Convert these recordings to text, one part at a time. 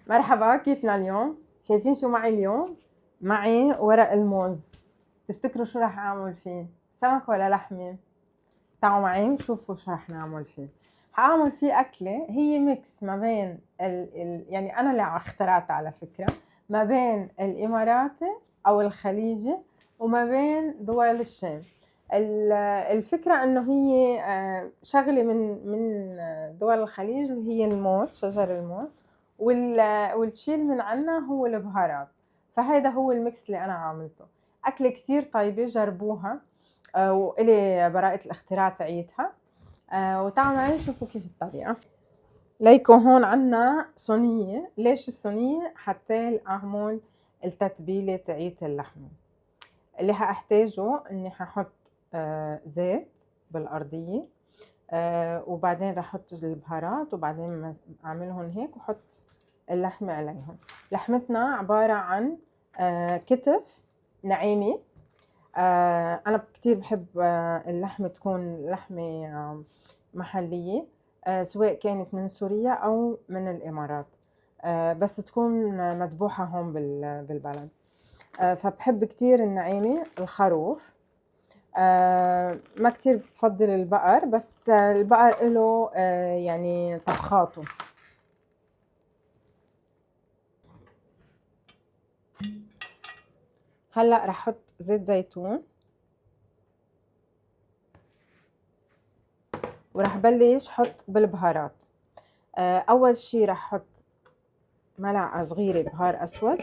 مرحبا، كيفنا اليوم؟ شايفين شو معي اليوم؟ معي ورق الموز. تفتكروا شو رح اعمل فيه؟ سمك ولا لحمة؟ تعالوا معي شوفوا شو رح نعمل فيه. حاعمل فيه أكلة هي ميكس ما بين يعني أنا اللي اخترعتها على فكرة، ما بين الإماراتي أو الخليجي وما بين دول الشام. الفكرة إنه هي شغلة من دول الخليج اللي هي الموز، شجر الموز، والشي اللي من عنا هو البهارات. فهذا هو الميكس اللي أنا عاملته. أكلة كتير طيبة، جربوها وإلي براءة الاختراع تاعيتها. وتعالوا معي نشوفوا كيف الطريقة. ليكو هون عنا صينية. ليش الصينية؟ حتى أعمل التتبيلة تاعيت اللحمة. اللي هحتاجه إني هحط زيت بالأرضية، وبعدين رح أحط البهارات، وبعدين أعملهم هيك وحط اللحمة عليهم. لحمتنا عبارة عن كتف نعيمة. أنا كتير بحب اللحمة تكون لحمة محلية، سواء كانت من سوريا أو من الإمارات، بس تكون مذبوحة هون بالبلد. فبحب كتير النعيمة. الخروف ما كتير بفضل البقر، بس البقر له يعني طبخاته. هلأ رح أحط زيت زيتون، ورح بلش حط بالبهارات. أول شي رح أحط ملعقة صغيرة بهار أسود،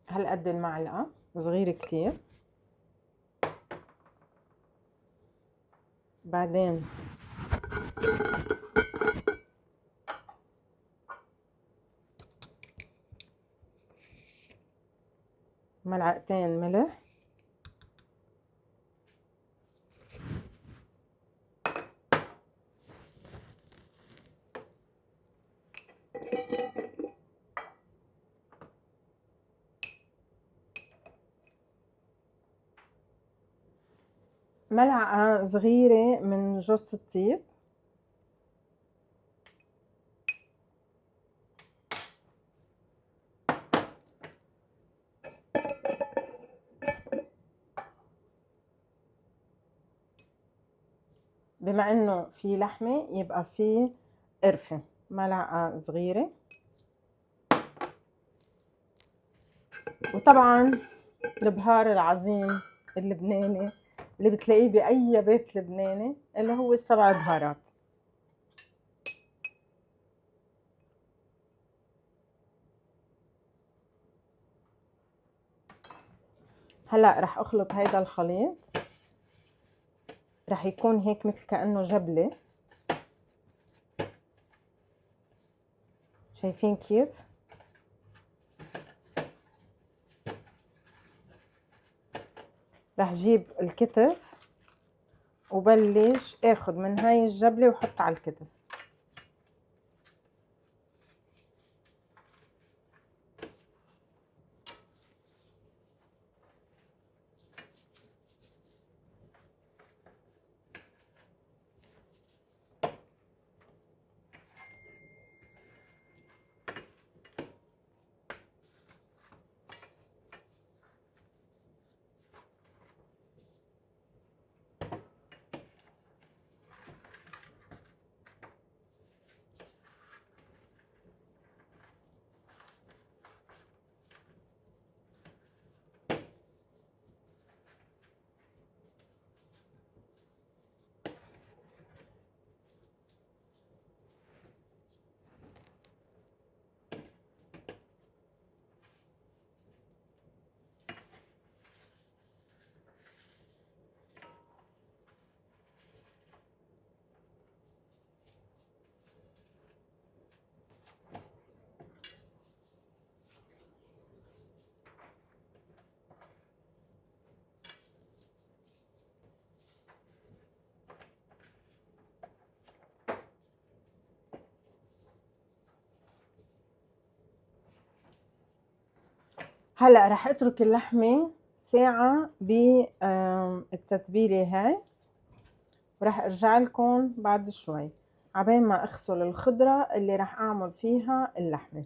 هالقد المعلقة، صغيرة كتير. بعدين ملعقتين ملح، ملعقة صغيرة من جوز الطيب، بما انه في لحمة يبقى في قرفة، ملعقة صغيرة. وطبعا البهار العظيم اللبناني اللي بتلاقيه بأي بيت لبناني، اللي هو السبع بهارات. هلأ رح أخلط هيدا الخليط، رح يكون هيك مثل كأنه جبلة. شايفين كيف؟ رح جيب الكتف وبلش اخد من هاي الجبلة وحط على الكتف. هلأ رح اترك اللحمة ساعة بالتتبيلة هاي، وراح ارجع لكم بعد شوي عبين ما اغسل الخضرة اللي راح اعمل فيها اللحمة.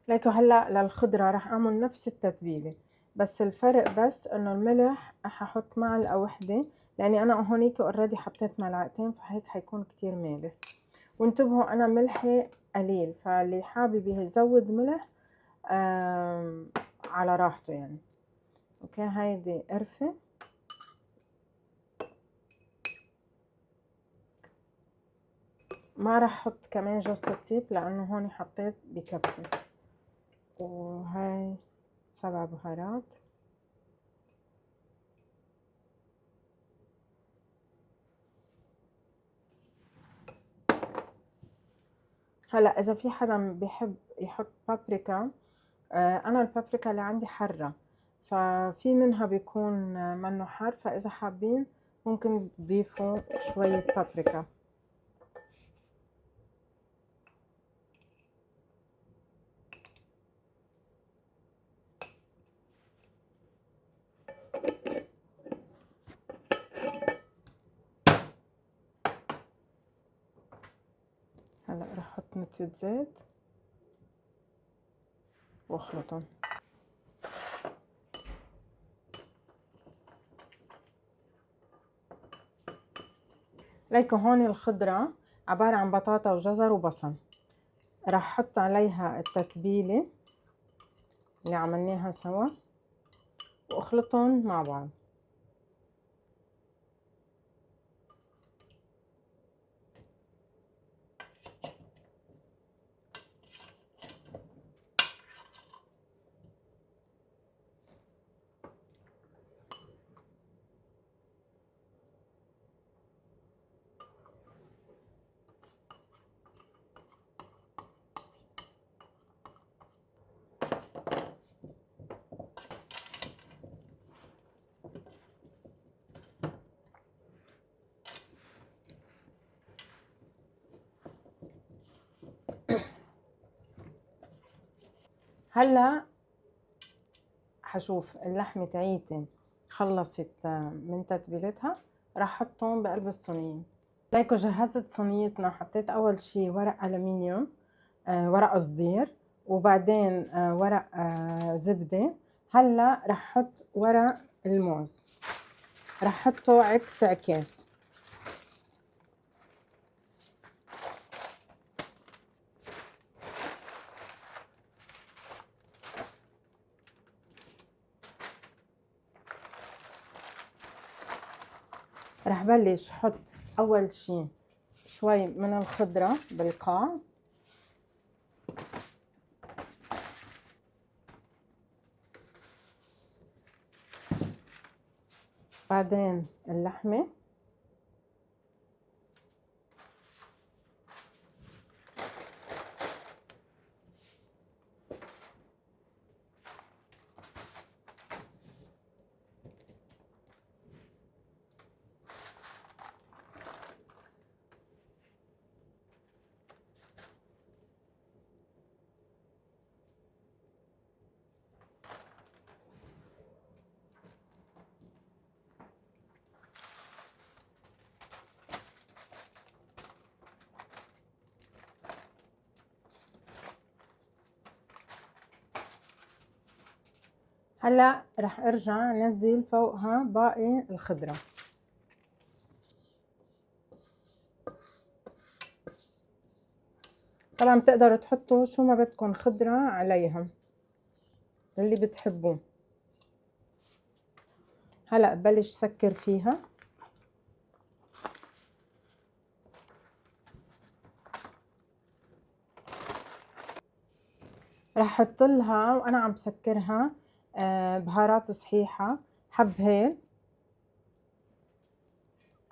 ليكو هلا للخضرة راح اعمل نفس التتبيلة، بس الفرق بس انه الملح راح احط معلقة وحدة، لاني انا هونيك اوريدي حطيت معلقتين، فهيك حيكون كتير مالح. وانتبهوا انا ملحي قليل، فاللي حابب يزود ملح على راحته يعني. اوكي، هيدي قرفة. ما راح احط كمان جوز الطيب لانه هون حطيت بكفي. وهاي 7 بهارات. هلا اذا في حدا بيحب يحط بابريكا، انا البابريكا اللي عندي حرة، ففي منها بيكون منه حار، فاذا حابين ممكن تضيفوا شوية بابريكا. هلا رح احط نتفة زيت واخلطهم. ليكو هون الخضرة عبارة عن بطاطا وجزر وبصل، رح احط عليها التتبيلة اللي عملناها سوا واخلطهم مع بعض. هلا حشوف اللحمة تاعيتي خلصت من تتبيلتها، راح احطهم بقلب الصينية. ليكو جهزت صينيتنا، حطيت اول شي ورق الومنيوم، ورق قصدير، وبعدين ورق زبدة. هلا راح احط ورق الموز، راح احطه عكس عكاس. راح بلش حط اول شي شوي من الخضرة بالقاع، بعدين اللحمة، هلا رح ارجع انزل فوقها باقي الخضرة. طبعا بتقدروا تحطوا شو ما بدكم خضرة عليها اللي بتحبوه. هلا ببلش سكر فيها. رح احط لها وانا عم سكرها بهارات صحيحة، حب هيل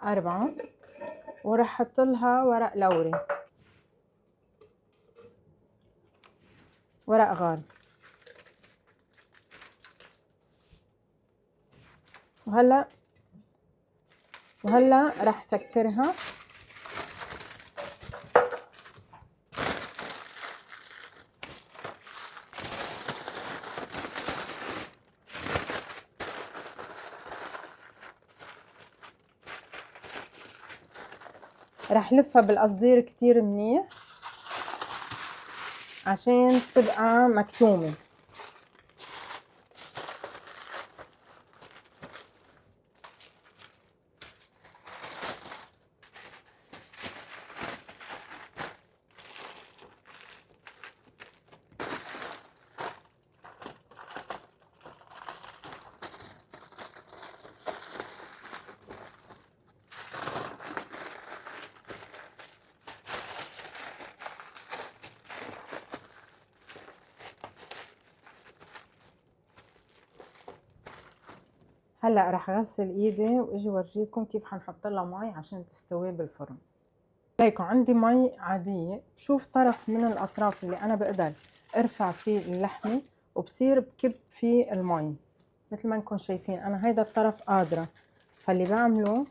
4، ورح احط لها ورق لوري، ورق غار. وهلا رح سكرها. رح لفها بالقصدير كتير منيح عشان تبقى مكتومة. هلا رح غسل ايدي واجي ورجيكم كيف حنحط لها مي عشان تستوي بالفرن. ليكم عندي مي عادية، بشوف طرف من الاطراف اللي انا بقدر ارفع فيه اللحمة وبصير بكب فيه المي مثل ما انكم شايفين. انا هيدا الطرف قادرة، فاللي بعمله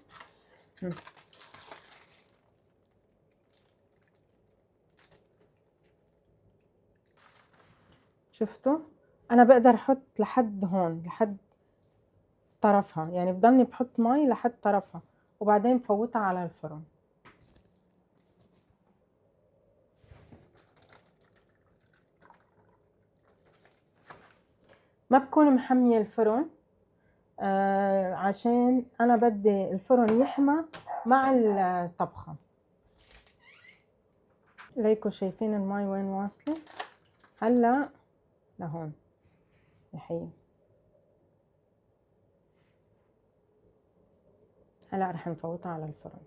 شفتوا انا بقدر احط لحد هون، لحد طرفها، يعني بضلني بحط مي لحد طرفها وبعدين بفوتها على الفرن. ما بكون محمية الفرن عشان انا بدي الفرن يحمى مع الطبخة. ليكوا شايفين المي وين واصلة؟ هلا لهون الحين. هلا رح نفوتها على الفرن.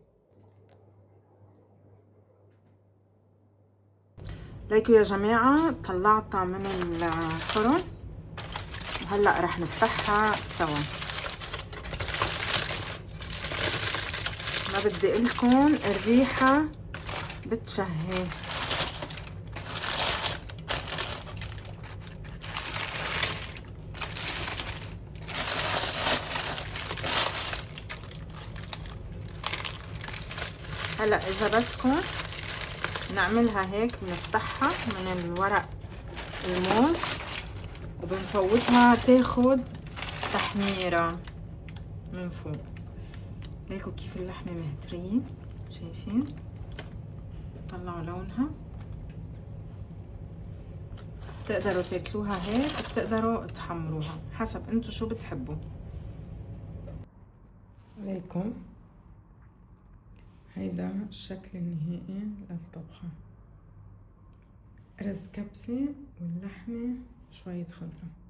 ليكوا يا جماعة طلعتها من الفرن وهلا رح نفتحها سوا. ما بدي لكم الريحة بتشهي. هلا اذا بدكم نعملها هيك، بنفتحها من الورق الموز وبنفوتها تاخد تحميرة من فوق. ليكوا كيف اللحمة مهترية، شايفين؟ طلعوا لونها. بتقدروا تاكلوها هيك وبتقدروا تحمروها حسب انتو شو بتحبوا. ليكم هيدا الشكل النهائي للطبخة. رز كبسة واللحمة شوية خضرة.